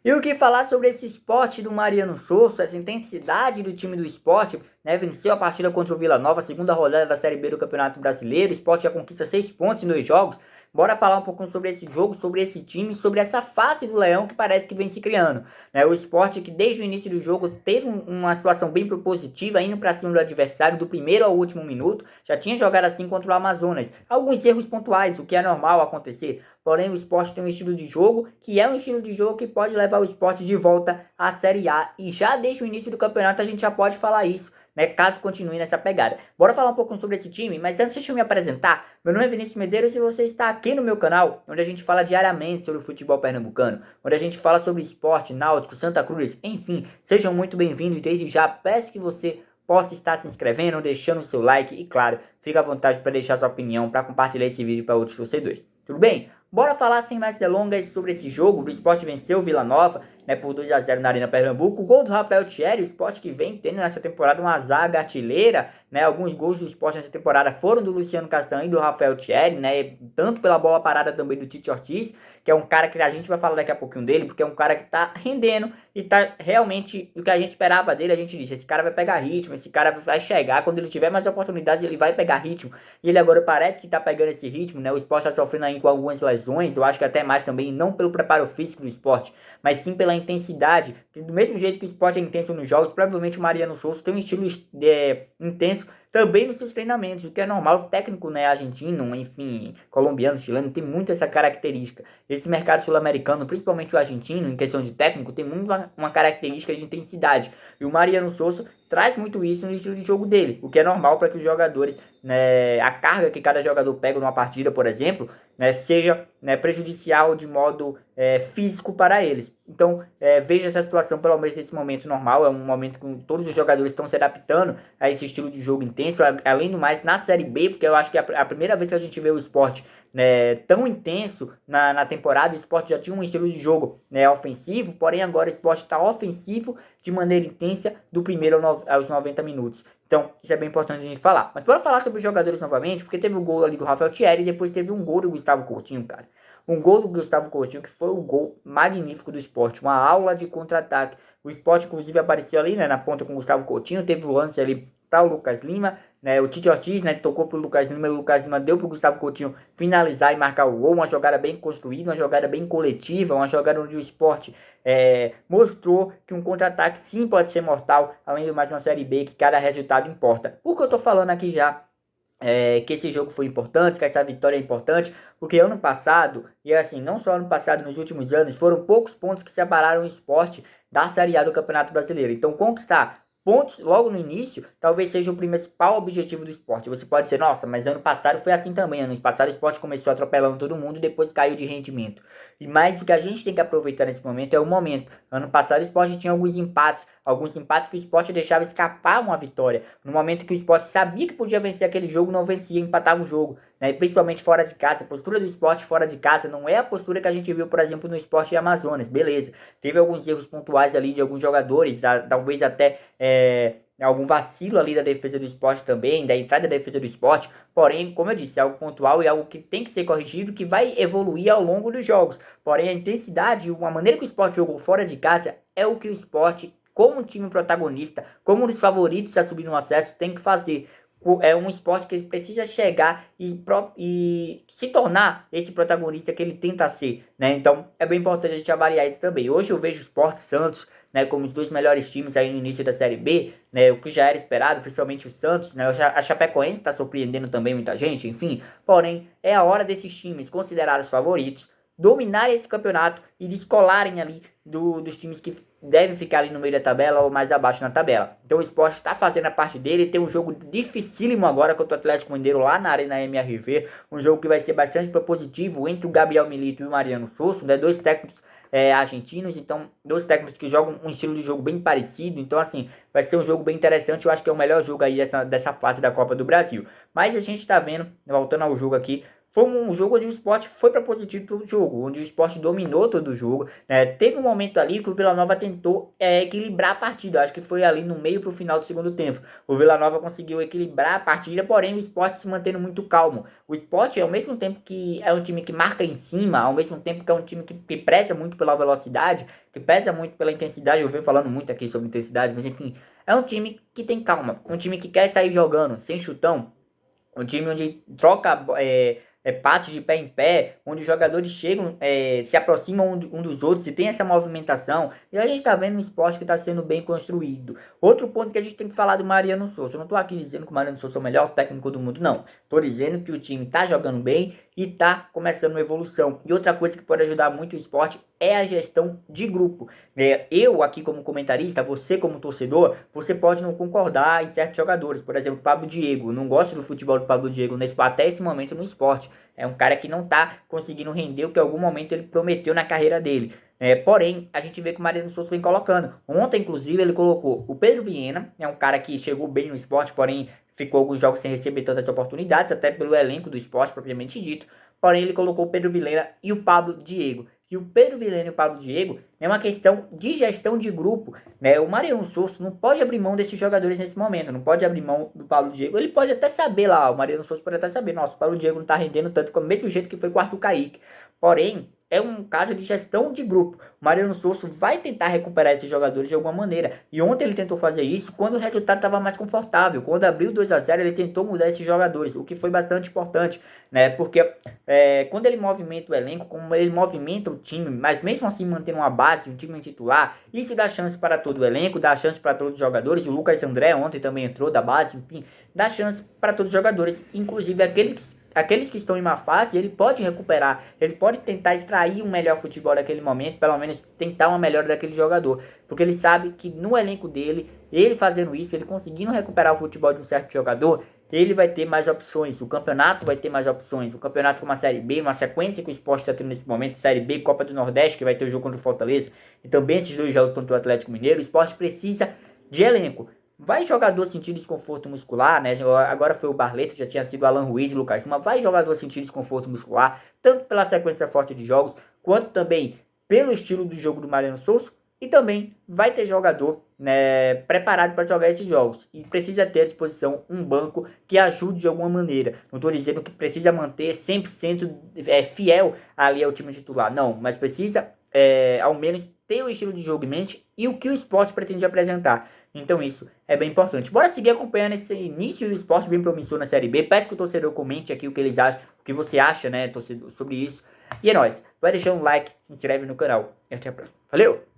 E o que falar sobre esse Sport do Mariano Souza, essa intensidade do time do Sport, né? Venceu a partida contra o Vila Nova, segunda rodada da Série B do Campeonato Brasileiro. O Sport já conquista 6 pontos em 2 jogos. Bora falar um pouco sobre esse jogo, sobre esse time, sobre essa face do Leão que parece que vem se criando. Né? O Sport que desde o início do jogo teve uma situação bem propositiva, indo para cima do adversário do primeiro ao último minuto. Já tinha jogado assim contra o Amazonas. Alguns erros pontuais, o que é normal acontecer. Porém, o Sport tem um estilo de jogo que é um estilo de jogo que pode levar o Sport de volta à Série A. E já desde o início do campeonato a gente já pode falar isso, né? Caso continue nessa pegada. Bora falar um pouco sobre esse time, mas antes deixa eu me apresentar. Meu nome é Vinícius Medeiros e você está aqui no meu canal, onde a gente fala diariamente sobre o futebol pernambucano, onde a gente fala sobre esporte, náutico, Santa Cruz, enfim. Sejam muito bem-vindos e desde já peço que você possa estar se inscrevendo, deixando o seu like e, claro, fica à vontade para deixar sua opinião, para compartilhar esse vídeo para outros torcedores. Tudo bem? Bora falar sem mais delongas sobre esse jogo. O Sport venceu o Vila Nova, né, por 2-0 na Arena Pernambuco. O gol do Rafael Thierry, o Sport que vem tendo nessa temporada uma zaga artilheira, né? Alguns gols do Sport nessa temporada foram do Luciano Castanho e do Rafael Thierry, né? Tanto pela bola parada também do Tite Ortiz, que é um cara que a gente vai falar daqui a pouquinho dele, porque é um cara que tá rendendo e tá realmente o que a gente esperava dele. A gente disse, esse cara vai pegar ritmo, esse cara vai chegar, quando ele tiver mais oportunidades ele vai pegar ritmo. E ele agora parece que tá pegando esse ritmo, né? O Sport tá sofrendo aí com algumas lesões, eu acho que até mais também, não pelo preparo físico do Sport, mas sim pela intensidade. Do mesmo jeito que o Sport é intenso nos jogos, provavelmente o Mariano Souza tem um estilo intenso também nos seus treinamentos, o que é normal. O técnico, né, argentino, enfim, colombiano, chileno, tem muito essa característica. Esse mercado sul-americano, principalmente o argentino, em questão de técnico, tem muito uma característica de intensidade. E o Mariano Souza traz muito isso no estilo de jogo dele, o que é normal para que os jogadores, né, a carga que cada jogador pega numa partida, por exemplo, né, seja, né, prejudicial de modo físico para eles. Então, veja essa situação, pelo menos nesse momento normal, é um momento que todos os jogadores estão se adaptando a esse estilo de jogo intenso, além do mais, na Série B, porque eu acho que é a primeira vez que a gente vê o Sport, né, tão intenso na temporada. O Sport já tinha um estilo de jogo, né, ofensivo, porém agora o Sport está ofensivo de maneira intensa do primeiro aos 90 minutos. Então, isso é bem importante a gente falar. Mas bora falar sobre os jogadores novamente, porque teve o gol ali do Rafael Thierry e depois teve um gol do Gustavo Coutinho, cara. Um gol do Gustavo Coutinho que foi um gol magnífico do Sport, uma aula de contra-ataque. O Sport, inclusive, apareceu ali, né, na ponta com o Gustavo Coutinho, teve o lance ali para o Lucas Lima, né, o Tite Ortiz, né, tocou para o Lucas Lima e o Lucas Lima deu para o Gustavo Coutinho finalizar e marcar o gol. Uma jogada bem construída, uma jogada bem coletiva, uma jogada onde o Sport mostrou que um contra-ataque sim pode ser mortal, além de mais uma Série B que cada resultado importa. Por que eu tô falando aqui já que esse jogo foi importante, que essa vitória é importante? Porque ano passado, e assim, não só ano passado, nos últimos anos, foram poucos pontos que separaram o Sport da Série A do Campeonato Brasileiro. Então, conquistar pontos logo no início talvez seja o principal objetivo do Sport. Você pode dizer, nossa, mas ano passado foi assim também. Ano passado o Sport começou atropelando todo mundo e depois caiu de rendimento. E mais o que a gente tem que aproveitar nesse momento é o momento. Ano passado o Sport tinha alguns empates que o Sport deixava escapar uma vitória. No momento que o Sport sabia que podia vencer aquele jogo, não vencia, empatava o jogo, né? Principalmente fora de casa. A postura do Sport fora de casa não é a postura que a gente viu, por exemplo, no Sport de Amazonas. Beleza, teve alguns erros pontuais ali de alguns jogadores, talvez até algum vacilo ali da defesa do Sport também, da entrada da defesa do Sport. Porém, como eu disse, é algo pontual e algo que tem que ser corrigido, que vai evoluir ao longo dos jogos. Porém, a intensidade, a maneira que o Sport jogou fora de casa é o que o Sport, como time protagonista, como um dos favoritos a subir no acesso, tem que fazer. É um esporte que ele precisa chegar e se tornar esse protagonista que ele tenta ser, né? Então é bem importante a gente avaliar isso também. Hoje eu vejo o Sport Santos, né, como os dois melhores times aí no início da Série B, né, o que já era esperado, principalmente o Santos, né? A Chapecoense está surpreendendo também muita gente, enfim. Porém, é a hora desses times considerados favoritos dominarem esse campeonato e descolarem ali dos times que devem ficar ali no meio da tabela ou mais abaixo na tabela. Então o Sport está fazendo a parte dele, tem um jogo dificílimo agora contra o Atlético Mineiro lá na Arena MRV, um jogo que vai ser bastante propositivo entre o Gabriel Milito e o Mariano Souza, né, dois técnicos argentinos, então dois técnicos que jogam um estilo de jogo bem parecido. Então assim, vai ser um jogo bem interessante. Eu acho que é o melhor jogo aí dessa fase da Copa do Brasil. Mas a gente está vendo, voltando ao jogo aqui, foi um jogo onde o Sport foi para positivo todo o jogo, onde o Sport dominou todo o jogo, né? Teve um momento ali que o Vila Nova tentou equilibrar a partida, acho que foi ali no meio para o final do segundo tempo. O Vila Nova conseguiu equilibrar a partida, porém o Sport se mantendo muito calmo. O Sport, ao mesmo tempo que é um time que marca em cima, ao mesmo tempo que é um time que preza muito pela velocidade, que pesa muito pela intensidade, eu venho falando muito aqui sobre intensidade, mas enfim, é um time que tem calma, um time que quer sair jogando, sem chutão, um time onde troca passes de pé em pé, onde os jogadores chegam, se aproximam um dos outros e tem essa movimentação. E a gente está vendo um esporte que está sendo bem construído. Outro ponto que a gente tem que falar do Mariano Souza. Eu não estou aqui dizendo que o Mariano Souza é o melhor técnico do mundo, não. Estou dizendo que o time está jogando bem e está começando uma evolução. E outra coisa que pode ajudar muito o esporte é a gestão de grupo. Eu aqui como comentarista, você como torcedor, você pode não concordar em certos jogadores. Por exemplo, Pablo Diego. Não gosto do futebol do Pablo Diego até esse momento no esporte. É um cara que não está conseguindo render o que em algum momento ele prometeu na carreira dele. Porém, a gente vê que o Mariano Souza vem colocando. Ontem, inclusive, ele colocou o Pedro Viena, é um cara que chegou bem no esporte, porém ficou alguns jogos sem receber tantas oportunidades, até pelo elenco do esporte propriamente dito. Porém, ele colocou o Pedro Vilela e o Pablo Diego. E o Pedro Vilhena e o Pablo Diego é uma questão de gestão de grupo, né? O Mariano Souza não pode abrir mão desses jogadores nesse momento, não pode abrir mão do Pablo Diego. Ele pode até saber lá, o Mariano Souza pode até saber, nossa, o Pablo Diego não tá rendendo tanto como o mesmo jeito que foi com o Arthur Kaique. Porém, é um caso de gestão de grupo. O Mariano Souza vai tentar recuperar esses jogadores de alguma maneira. E ontem ele tentou fazer isso quando o resultado estava mais confortável. Quando abriu 2-0, ele tentou mudar esses jogadores, o que foi bastante importante, né? Porque quando ele movimenta o elenco, como ele movimenta o time, mas mesmo assim mantendo uma base, um time titular, isso dá chance para todo o elenco, dá chance para todos os jogadores. O Lucas André ontem também entrou da base, enfim, dá chance para todos os jogadores, inclusive aqueles que estão em má fase, ele pode recuperar, ele pode tentar extrair um melhor futebol daquele momento, pelo menos tentar uma melhora daquele jogador, porque ele sabe que no elenco dele, ele fazendo isso, ele conseguindo recuperar o futebol de um certo jogador, ele vai ter mais opções, o campeonato vai ter mais opções, o campeonato com uma Série B, uma sequência que o Sport está tendo nesse momento, Série B, Copa do Nordeste, que vai ter o jogo contra o Fortaleza, e também esses dois jogos contra o Atlético Mineiro, o Sport precisa de elenco. Vai jogador sentir desconforto muscular, né? Agora foi o Barleta, já tinha sido Alan Ruiz e Lucas Lima. Vai jogador sentir desconforto muscular, tanto pela sequência forte de jogos, quanto também pelo estilo do jogo do Mariano Souza. E também vai ter jogador, né, preparado para jogar esses jogos. E precisa ter à disposição um banco que ajude de alguma maneira. Não estou dizendo que precisa manter 100% fiel ali ao time titular. Não, mas precisa ao menos ter o estilo de jogo em mente e o que o esporte pretende apresentar. Então isso é bem importante. Bora seguir acompanhando esse início do esporte bem promissor na Série B. Peço que o torcedor comente aqui o que eles acham, o que você acha, né, torcedor, sobre isso. E é nóis. Vai deixando um like, se inscreve no canal. E até a próxima. Valeu!